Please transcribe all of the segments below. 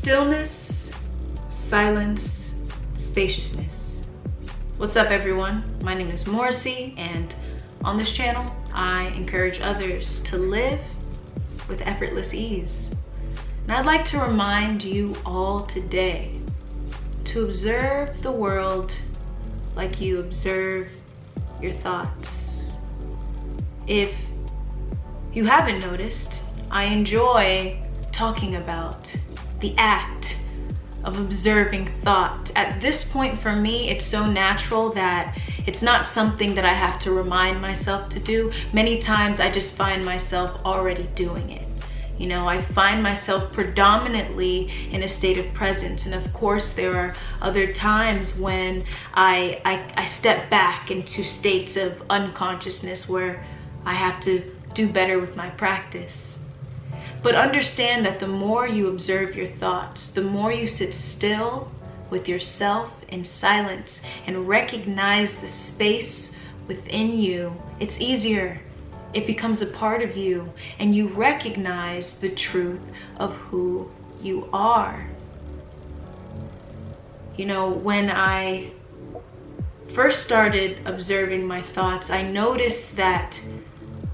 Stillness, silence, spaciousness. What's up, everyone? My name is Morcie, and on this channel, I encourage others to live with effortless ease. And I'd like to remind you all today to observe the world like you observe your thoughts. If you haven't noticed, I enjoy talking about the act of observing thought. At this point for me, it's so natural that it's not something that I have to remind myself to do. Many times I just find myself already doing it. You know, I find myself predominantly in a state of presence. And of course, there are other times when I step back into states of unconsciousness where I have to do better with my practice. But understand that the more you observe your thoughts, the more you sit still with yourself in silence and recognize the space within you, it's easier. It becomes a part of you, and you recognize the truth of who you are. You know, when I first started observing my thoughts, I noticed that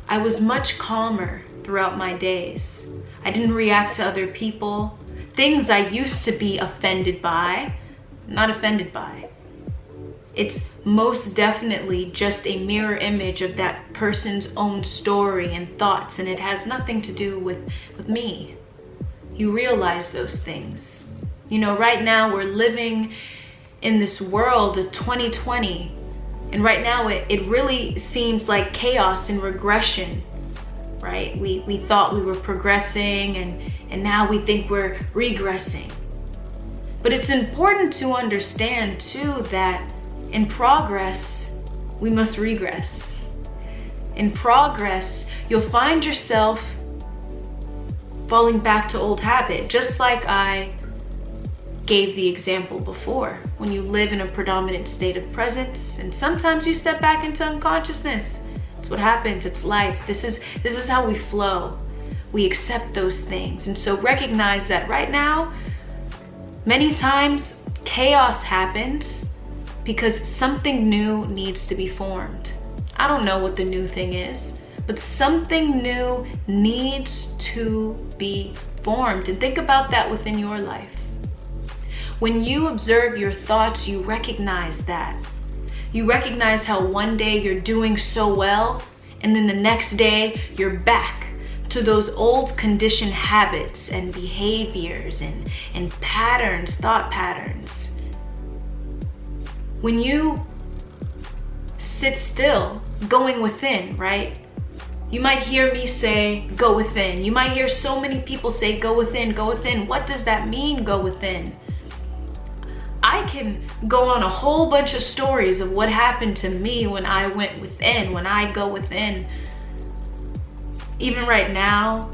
I was much calmer throughout my days. I didn't react to other people. Things I used to be offended by, not offended by. It's most definitely just a mirror image of that person's own story and thoughts, and it has nothing to do with me. You realize those things. You know, right now we're living in this world of 2020, and right now it really seems like chaos and regression, right? We thought we were progressing, and now we think we're regressing. But it's important to understand too that in progress, we must regress. In progress, you'll find yourself falling back to old habit, just like I gave the example before. When you live in a predominant state of presence, and sometimes you step back into unconsciousness. It's what happens, it's life. This is how we flow. We accept those things. And so recognize that right now, many times chaos happens because something new needs to be formed. I don't know what the new thing is, but something new needs to be formed. And think about that within your life. When you observe your thoughts, you recognize that. You recognize how one day you're doing so well, and then the next day you're back to those old conditioned habits and behaviors and patterns, thought patterns. When you sit still, going within, right? You might hear me say, go within. You might hear so many people say, go within, go within. What does that mean, go within? I can go on a whole bunch of stories of what happened to me when I went within, when I go within. Even right now,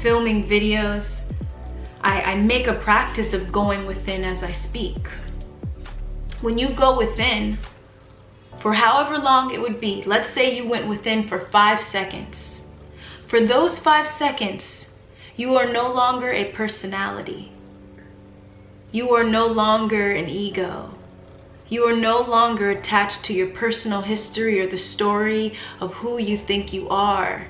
filming videos, I make a practice of going within as I speak. When you go within, for however long it would be, let's say you went within for 5 seconds. For those 5 seconds, you are no longer a personality. You are no longer an ego. You are no longer attached to your personal history or the story of who you think you are.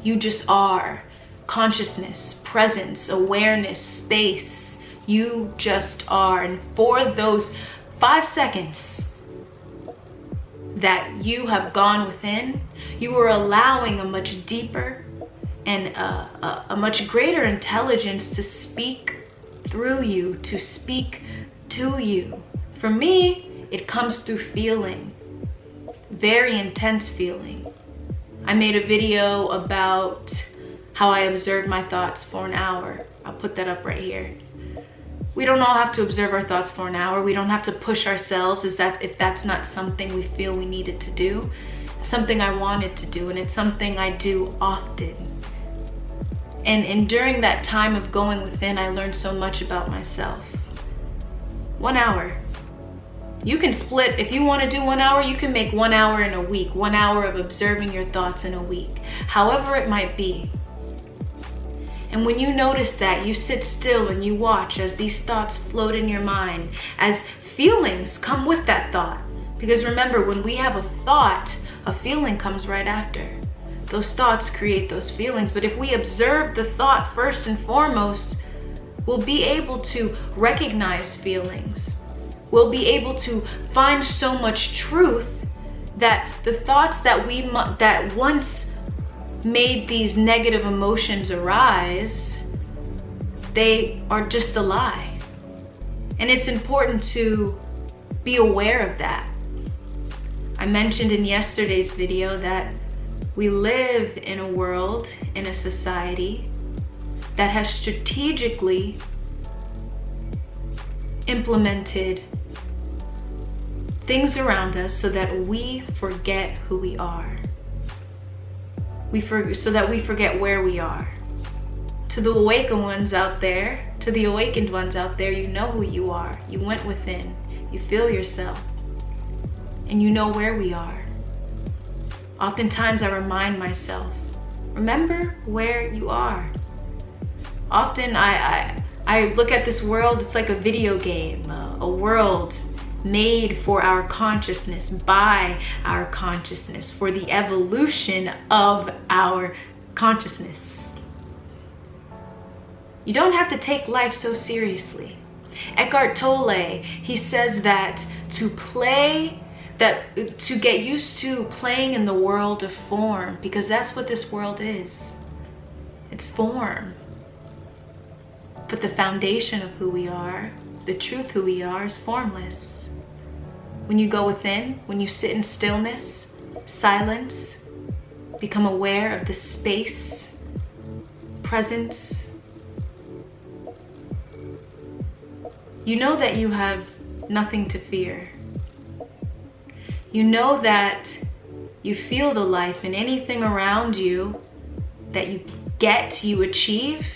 You just are. Consciousness, presence, awareness, space. You just are. And for those 5 seconds that you have gone within, you are allowing a much deeper and a much greater intelligence to speak through you, to speak to you. For me, it comes through feeling, very intense feeling. I made a video about how I observed my thoughts for an hour. I'll put that up right here. We don't all have to observe our thoughts for an hour. We don't have to push ourselves if that's not something we feel we needed to do. It's something I wanted to do, and it's something I do often. And during that time of going within, I learned so much about myself. 1 hour. You can split, if you want to do 1 hour, you can make 1 hour in a week, 1 hour of observing your thoughts in a week, however it might be. And when you notice that, you sit still and you watch as these thoughts float in your mind, as feelings come with that thought. Because remember, when we have a thought, a feeling comes right after. Those thoughts create those feelings. But if we observe the thought first and foremost, we'll be able to recognize feelings. We'll be able to find so much truth that the thoughts that once made these negative emotions arise, they are just a lie. And it's important to be aware of that. I mentioned in yesterday's video that we live in a world, in a society that has strategically implemented things around us so that we forget who we are. So that we forget where we are. To the awakened ones out there, you know who you are. You went within, you feel yourself, and you know where we are. Oftentimes I remind myself, remember where you are. Often I look at this world, it's like a video game, a world made for our consciousness, by our consciousness, for the evolution of our consciousness. You don't have to take life so seriously. Eckhart Tolle, he says that to get used to playing in the world of form, because that's what this world is. It's form. But the foundation of who we are, the truth who we are, is formless. When you go within, when you sit in stillness, silence, become aware of the space, presence, you know that you have nothing to fear. You know that you feel the life in anything around you that you get, you achieve.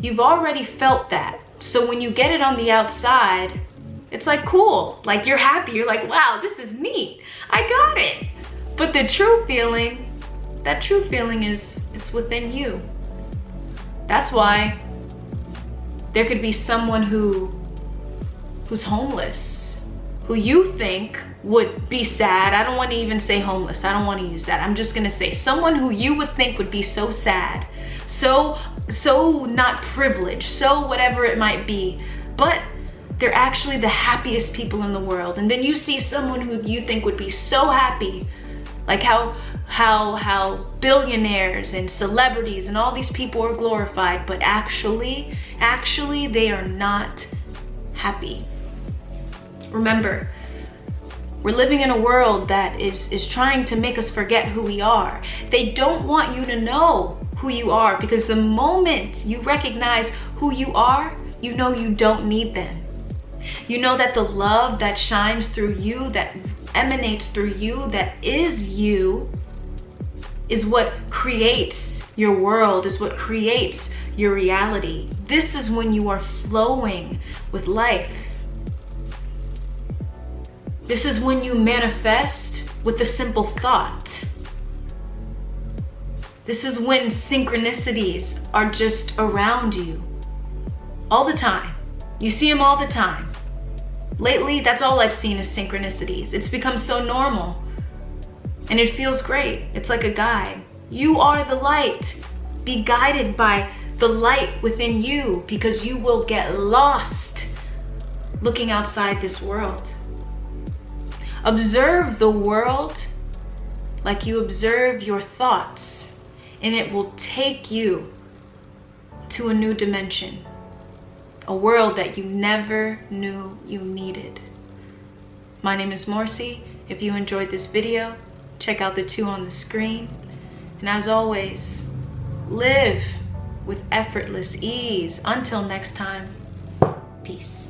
You've already felt that. So when you get it on the outside, it's like cool, like you're happy, you're like, wow, this is neat, I got it. But the true feeling, that true feeling it's within you. That's why there could be someone who's homeless, who you think would be sad. I don't want to even say homeless, I don't want to use that. I'm just gonna say someone who you would think would be so sad, so not privileged, so whatever it might be, but they're actually the happiest people in the world. And then you see someone who you think would be so happy, like how billionaires and celebrities and all these people are glorified, but actually they are not happy. Remember, we're living in a world that is trying to make us forget who we are. They don't want you to know who you are, because the moment you recognize who you are, you know you don't need them. You know that the love that shines through you, that emanates through you, that is you, is what creates your world, is what creates your reality. This is when you are flowing with life. This is when you manifest with a simple thought. This is when synchronicities are just around you all the time. You see them all the time. Lately, that's all I've seen is synchronicities. It's become so normal and it feels great. It's like a guide. You are the light. Be guided by the light within you, because you will get lost looking outside this world. Observe the world like you observe your thoughts, and it will take you to a new dimension. A world that you never knew you needed. My name is Morcie. If you enjoyed this video, check out the 2 on the screen. And as always, live with effortless ease. Until next time, peace.